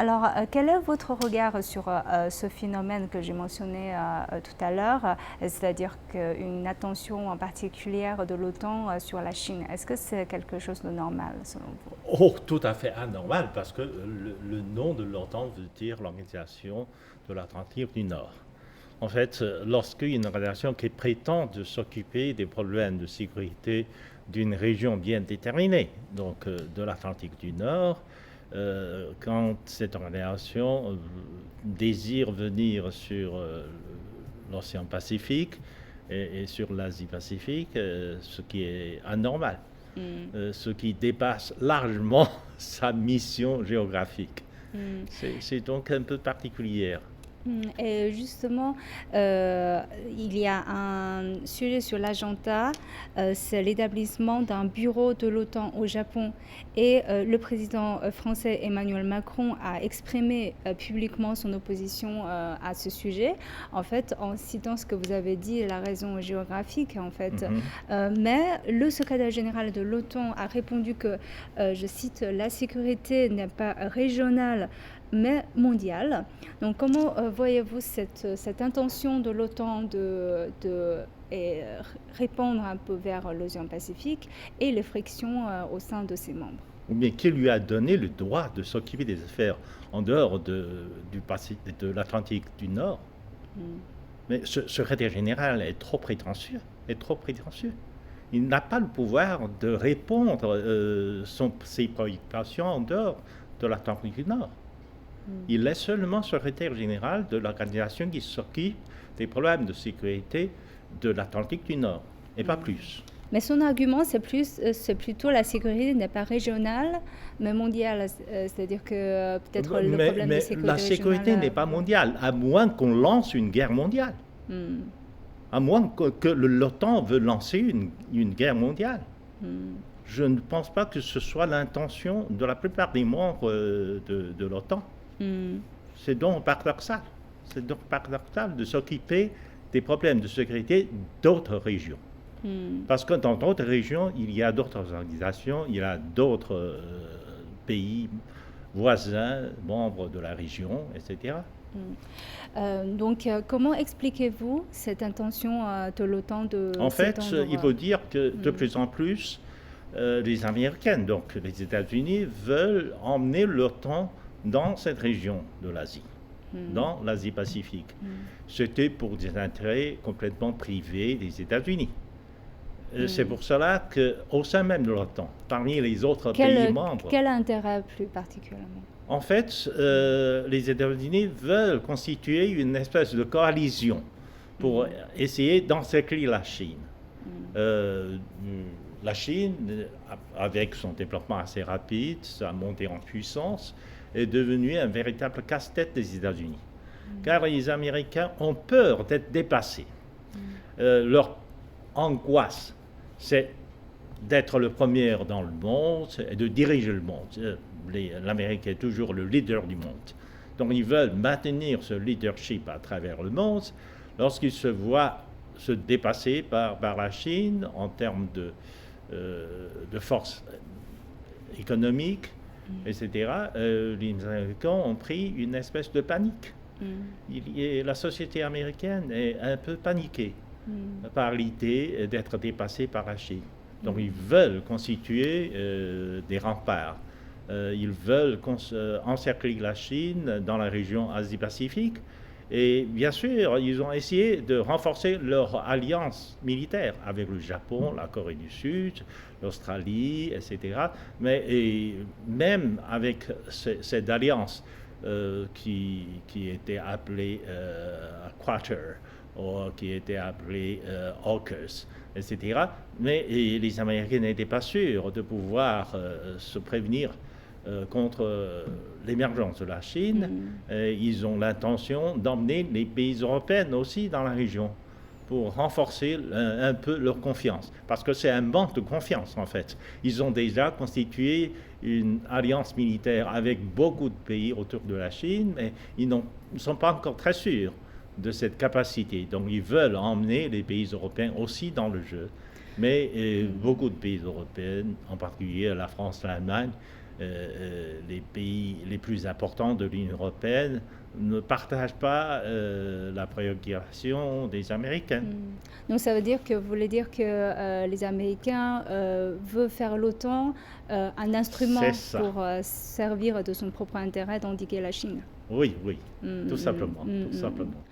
Alors, quel est votre regard sur ce phénomène que j'ai mentionné tout à l'heure, c'est-à-dire qu'une attention en particulière de l'OTAN sur la Chine? Est-ce que c'est quelque chose de normal selon vous? Oh, tout à fait anormal, parce que le nom de l'OTAN veut dire l'Organisation de l'Atlantique du Nord. En fait, lorsqu'une organisation qui prétend de s'occuper des problèmes de sécurité d'une région bien déterminée, donc de l'Atlantique du Nord, quand cette organisation désire venir sur l'océan Pacifique et sur l'Asie-Pacifique, ce qui est anormal, ce qui dépasse largement sa mission géographique. C'est donc un peu particulier. Et justement, il y a un sujet sur l'agenda, c'est l'établissement d'un bureau de l'OTAN au Japon. Et le président français Emmanuel Macron a exprimé publiquement son opposition à ce sujet, en fait, en citant ce que vous avez dit, la raison géographique, en fait. Mais le secrétaire général de l'OTAN a répondu que, je cite, la sécurité n'est pas régionale, mais mondiale. Donc, comment voyez-vous cette intention de l'OTAN de répondre un peu vers l'océan Pacifique et les frictions au sein de ses membres? Ou bien qui lui a donné le droit de s'occuper des affaires en dehors de l'Atlantique du Nord? Mais ce secrétaire général est trop prétentieux, Il n'a pas le pouvoir de répondre ses préoccupations en dehors de l'Atlantique du Nord. Il est seulement secrétaire général de l'organisation qui s'occupe des problèmes de sécurité de l'Atlantique du Nord, et pas plus. Mais son argument, c'est plutôt la sécurité n'est pas régionale, mais mondiale. C'est-à-dire que peut-être le problème de sécurité la sécurité n'est pas mondiale, à moins qu'on lance une guerre mondiale. À moins que l'OTAN veut lancer une guerre mondiale. Je ne pense pas que ce soit l'intention de la plupart des membres de l'OTAN. C'est donc paradoxal. C'est donc paradoxal de s'occuper des problèmes de sécurité d'autres régions. Parce que dans d'autres régions, il y a d'autres organisations, il y a d'autres pays voisins, membres de la région, etc. Donc, comment expliquez-vous cette intention de l'OTAN de En fait, s'étendre? il faut dire que de plus en plus, les Américains, donc les États-Unis, veulent emmener l'OTAN dans cette région de l'Asie, dans l'Asie-Pacifique. C'était pour des intérêts complètement privés des États-Unis. C'est pour cela qu'au sein même de l'OTAN, parmi les autres pays membres... Quel intérêt plus particulièrement? En fait, les États-Unis veulent constituer une espèce de coalition pour essayer d'encercler la Chine. La Chine, avec son développement assez rapide, sa montée en puissance, est devenue un véritable casse-tête des États-Unis. Car les Américains ont peur d'être dépassés. Leur angoisse, c'est d'être le premier dans le monde et de diriger le monde. L'Amérique est toujours le leader du monde. Donc ils veulent maintenir ce leadership à travers le monde. Lorsqu'ils se voient se dépasser par la Chine en termes de force économique, etc., les Américains ont pris une espèce de panique. La société américaine est un peu paniquée par l'idée d'être dépassée par la Chine. Donc ils veulent constituer des remparts. Ils veulent encercler la Chine dans la région Asie-Pacifique. Et bien sûr, ils ont essayé de renforcer leur alliance militaire avec le Japon, la Corée du Sud, l'Australie, etc. Mais même avec cette alliance qui était appelée Quater, ou qui était appelée AUKUS, etc. Mais les Américains n'étaient pas sûrs de pouvoir se prévenir contre l'émergence de la Chine. Ils ont l'intention d'emmener les pays européens aussi dans la région pour renforcer un peu leur confiance. Parce que c'est un manque de confiance, en fait. Ils ont déjà constitué une alliance militaire avec beaucoup de pays autour de la Chine, mais ils ne sont pas encore très sûrs de cette capacité. Donc ils veulent emmener les pays européens aussi dans le jeu. Mais beaucoup de pays européens, en particulier la France, l'Allemagne, les pays les plus importants de l'Union européenne ne partagent pas la préoccupation des Américains. Donc ça veut dire que vous voulez dire que les Américains veulent faire l'OTAN un instrument C'est ça. pour servir de son propre intérêt d'endiguer la Chine. Oui, oui, Mm, tout mm, simplement, mm, tout mm, simplement.